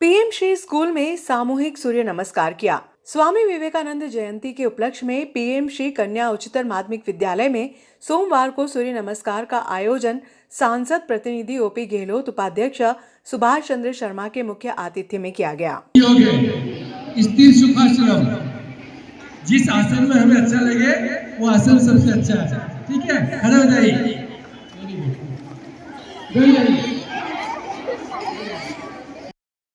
PM Shri school में सामूहिक सूर्य नमस्कार किया। स्वामी विवेकानंद जयंती के उपलक्ष्य में पीएम श्री कन्या उच्चतर माध्यमिक विद्यालय में सोमवार को सूर्य नमस्कार का आयोजन सांसद प्रतिनिधि ओपी गहलोत, उपाध्यक्ष सुभाष चंद्र शर्मा के मुख्य आतिथ्य में किया गया। स्थिर सुखासनम, जिस आसन में हमें अच्छा लगे वो आसन सबसे अच्छा है। ठीक है, खड़े हो जाइए।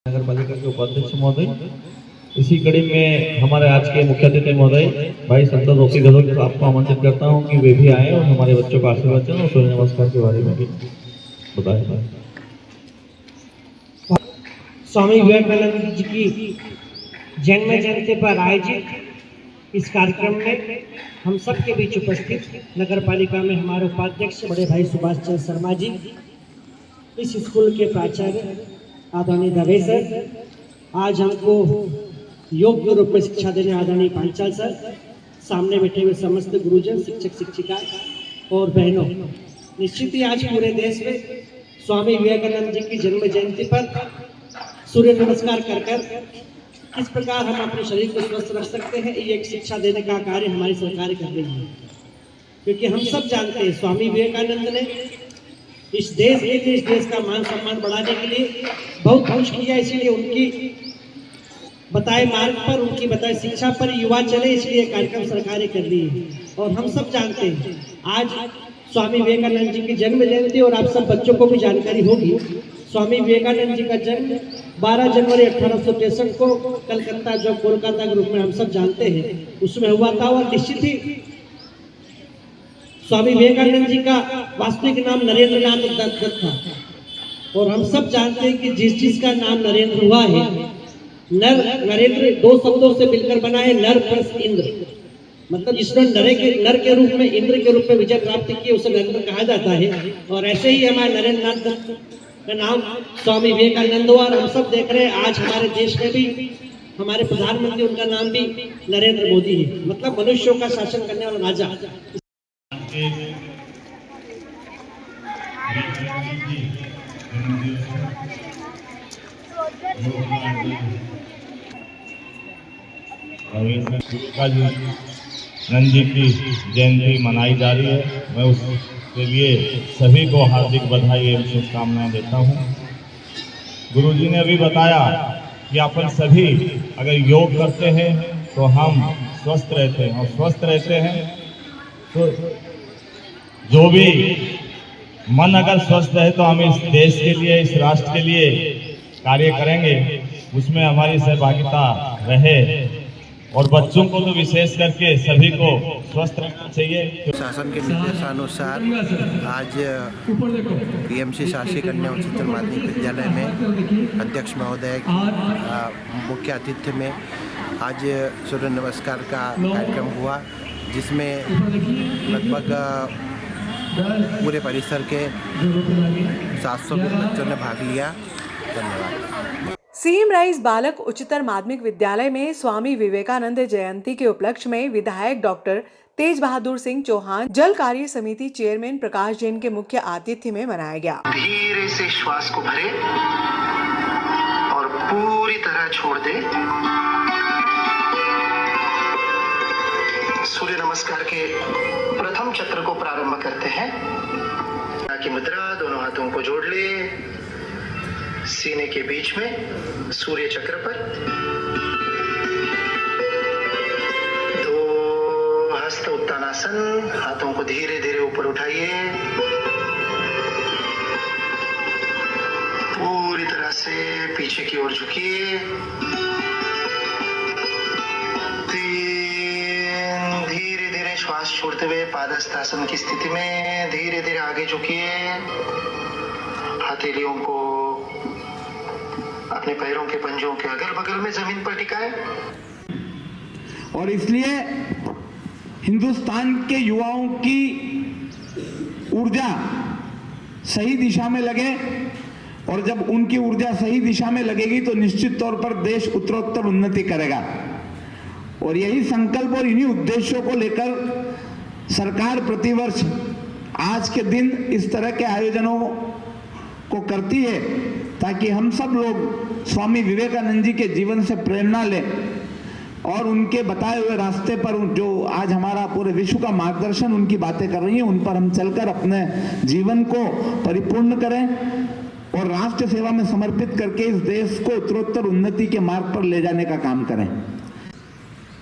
नगर पालिका के उपाध्यक्ष महोदय, इसी कड़ी में हमारे आज के मुख्य अतिथि महोदय भाई संतोष ओपी गहलोत को आपको आमंत्रित करता हूं कि वे भी आए और हमारे बच्चों का आशीर्वाद दें और सूर्य नमस्कार के बारे में भी बताएं। स्वामी विवेकानंद जी की जन्म जयंती पर आयोजित इस कार्यक्रम में हम सबके बीच उपस्थित नगर पालिका में हमारे उपाध्यक्ष बड़े भाई सुभाष चंद्र शर्मा जी, इस स्कूल के प्राचार्य आदरणीय दवे सर, आज हमको योग के रूप में शिक्षा देने आदरणीय पांचाल सर, सामने बैठे हुए समस्त गुरुजन, शिक्षक शिक्षिका और बहनों, निश्चित ही आज पूरे देश में स्वामी विवेकानंद जी की जन्म जयंती पर सूर्य नमस्कार कर किस प्रकार हम अपने शरीर को स्वस्थ रख सकते हैं, ये एक शिक्षा देने का कार्य हमारी सरकार कर रही है। क्योंकि हम सब जानते हैं स्वामी विवेकानंद ने इस देश के लिए, इस देश का मान सम्मान बढ़ाने के लिए बहुत कुछ किया, इसलिए उनकी बताए मार्ग पर, उनकी बताए शिक्षा पर युवा चले, इसलिए कार्यक्रम सरकार कर रही है। और हम सब जानते हैं आज स्वामी विवेकानंद जी की जन्म जयंती, और आप सब बच्चों को भी जानकारी होगी, स्वामी विवेकानंद जी का जन्म 12 जनवरी 1863 को कलकत्ता, जो कोलकाता के रूप में हम सब जानते हैं, उसमें हुआ था। और निश्चित ही स्वामी विवेकानंद जी का वास्तविक नाम नरेंद्र नाथ दत्त था। और हम सब जानते हैं कि जिस जिसका नाम नरेंद्र हुआ है, नरेंद्र दो शब्दों से मिलकर बना है, नर प्लस इंद्र, मतलब जिसने नर के रूप में, इंद्र के रूप में विजय प्राप्त की, उसे नरेंद्र कहा जाता है। और ऐसे ही हमारे नरेंद्र नाथ दत्त का नाम स्वामी विवेकानंद हुआ। और हम सब देख रहे हैं आज हमारे देश में भी हमारे प्रधानमंत्री, उनका नाम भी नरेंद्र मोदी है, मतलब मनुष्यों का शासन करने वाला राजा। नंद जी की जयंती मनाई जा रही है। मैं उसके लिए सभी को हार्दिक बधाई एवं शुभकामनाएं देता हूं। गुरुजी ने अभी बताया कि अपन सभी अगर योग करते हैं तो हम स्वस्थ रहते हैं, और स्वस्थ रहते हैं तो जो भी मन अगर स्वस्थ है तो हम इस देश के लिए, इस राष्ट्र के लिए कार्य करेंगे, उसमें हमारी सहभागिता रहे। और बच्चों को तो विशेष करके सभी को स्वस्थ रखना चाहिए। शासन के निर्देशानुसार आज पीएमसी शासकीय कन्या उच्चतर माध्यमिक विद्यालय में अध्यक्ष महोदय मुख्य आतिथ्य में आज सूर्य नमस्कार का कार्यक्रम हुआ, जिसमें लगभग पूरे परिसर के 700 बच्चों ने भाग लिया। धन्यवाद। सीएम राइस बालक उच्चतर माध्यमिक विद्यालय में स्वामी विवेकानंद जयंती के उपलक्ष्य में विधायक डॉक्टर तेज बहादुर सिंह चौहान, जल कार्य समिति चेयरमैन प्रकाश जैन के मुख्य आतिथ्य में मनाया गया। धीरे से श्वास को भरे और पूरी तरह छोड़ दे। सूर्य नमस्कार के प्रथम चक्र को प्रारंभ करते हैं। की मुद्रा, दोनों हाथों को जोड़ ले, सीने के बीच में सूर्य चक्र पर, दो हस्त उत्तानासन, हाथों को धीरे धीरे ऊपर उठाइए, पूरी तरह से पीछे की ओर झुकिए। 3, धीरे धीरे श्वास छोड़ते हुए पादहस्तासन की स्थिति में धीरे धीरे आगे झुकिए। हथेलियों को अपने पैरों के पंजों के अगल बगल में जमीन पर टिकाएं। और इसलिए हिंदुस्तान के युवाओं की ऊर्जा सही दिशा में लगे, और जब उनकी ऊर्जा सही दिशा में लगेगी तो निश्चित तौर पर देश उत्तरोत्तर उन्नति करेगा। और यही संकल्प और इन्हीं उद्देश्यों को लेकर सरकार प्रतिवर्ष आज के दिन इस तरह के आयोजनों को करती है, ताकि हम सब लोग स्वामी विवेकानंद जी के जीवन से प्रेरणा लें और उनके बताए हुए रास्ते पर जो आज हमारा पूरे विश्व का मार्गदर्शन उनकी बातें कर रही हैं, उन पर हम चलकर अपने जीवन को परिपूर्ण करें और राष्ट्र सेवा में समर्पित करके इस देश को उत्तरोत्तर उन्नति के मार्ग पर ले जाने का काम करें।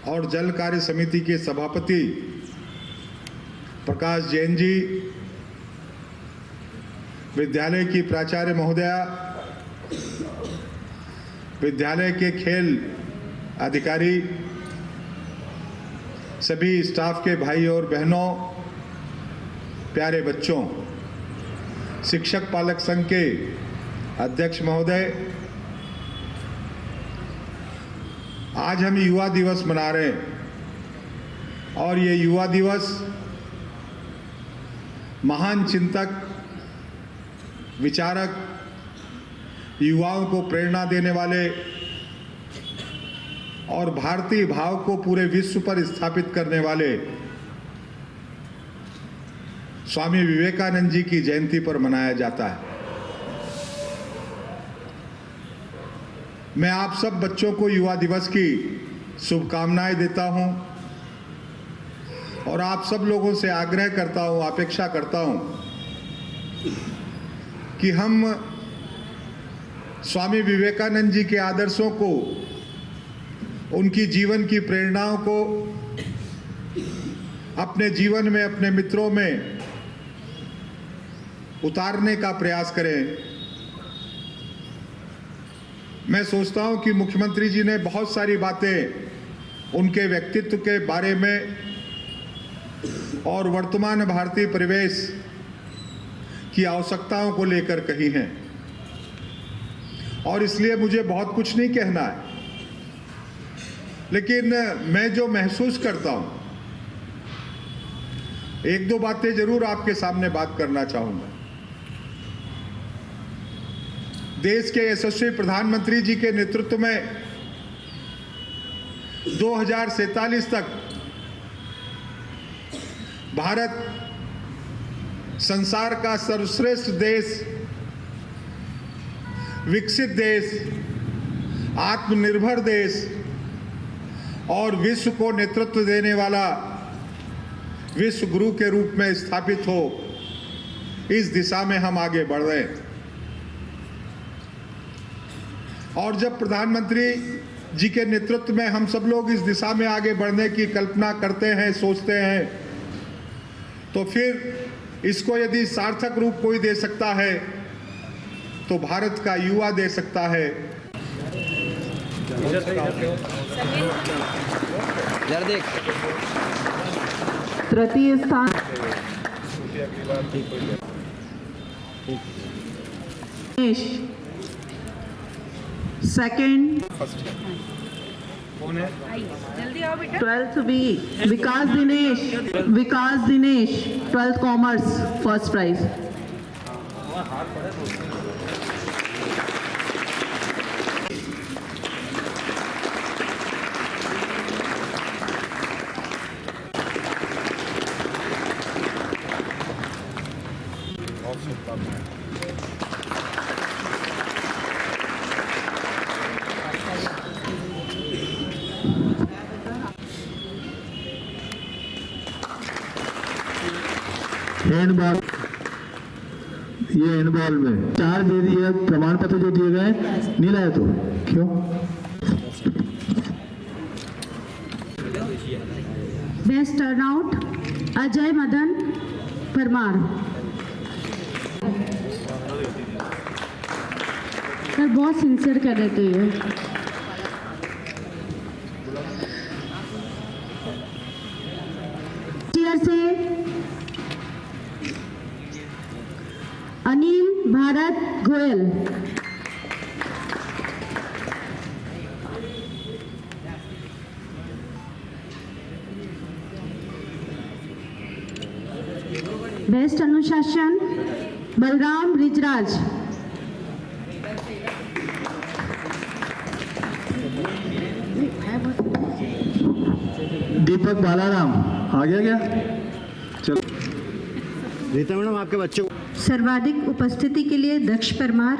और जल कार्य समिति के सभापति प्रकाश जैन जी, विद्यालय की प्राचार्य महोदया, विद्यालय के खेल अधिकारी, सभी स्टाफ के भाई और बहनों, प्यारे बच्चों, शिक्षक पालक संघ के अध्यक्ष महोदय, आज हम युवा दिवस मना रहे हैं और ये युवा दिवस महान चिंतक, विचारक, युवाओं को प्रेरणा देने वाले और भारतीय भाव को पूरे विश्व पर स्थापित करने वाले स्वामी विवेकानंद जी की जयंती पर मनाया जाता है। मैं आप सब बच्चों को युवा दिवस की शुभकामनाएं देता हूं और आप सब लोगों से आग्रह करता हूं, अपेक्षा करता हूं कि हम स्वामी विवेकानंद जी के आदर्शों को, उनकी जीवन की प्रेरणाओं को अपने जीवन में, अपने मित्रों में उतारने का प्रयास करें। मैं सोचता हूं कि मुख्यमंत्री जी ने बहुत सारी बातें उनके व्यक्तित्व के बारे में और वर्तमान भारतीय परिवेश की आवश्यकताओं को लेकर कही हैं और इसलिए मुझे बहुत कुछ नहीं कहना है, लेकिन मैं जो महसूस करता हूं, एक दो बातें जरूर आपके सामने बात करना चाहूंगा। देश के यशस्वी प्रधानमंत्री जी के नेतृत्व में 2047 तक भारत संसार का सर्वश्रेष्ठ देश, विकसित देश, आत्मनिर्भर देश और विश्व को नेतृत्व देने वाला विश्व गुरु के रूप में स्थापित हो, इस दिशा में हम आगे बढ़ रहे हैं। और जब प्रधानमंत्री जी के नेतृत्व में हम सब लोग इस दिशा में आगे बढ़ने की कल्पना करते हैं, सोचते हैं, तो फिर इसको यदि सार्थक रूप कोई दे सकता है तो भारत का युवा दे सकता है। तृतीय स्थान second, 12th B Vikas Dinesh 12th commerce, first prize. Handball, ये हैंडबॉल में 4 दे दिए, प्रमाण पत्र जो दिए गए नहीं लाए तो क्यों? Best turnout Ajay Madan Parmar. Sir बहुत सिंसियर कैडेट है ये। चेयर से अनिल भारत गोयल। बेस्ट अनुशासन बलराम रिजराज। दीपक बालाराम आ गया क्या? चलो रीता मैडम आपके बच्चों सर्वाधिक उपस्थिति के लिए दक्ष परमार।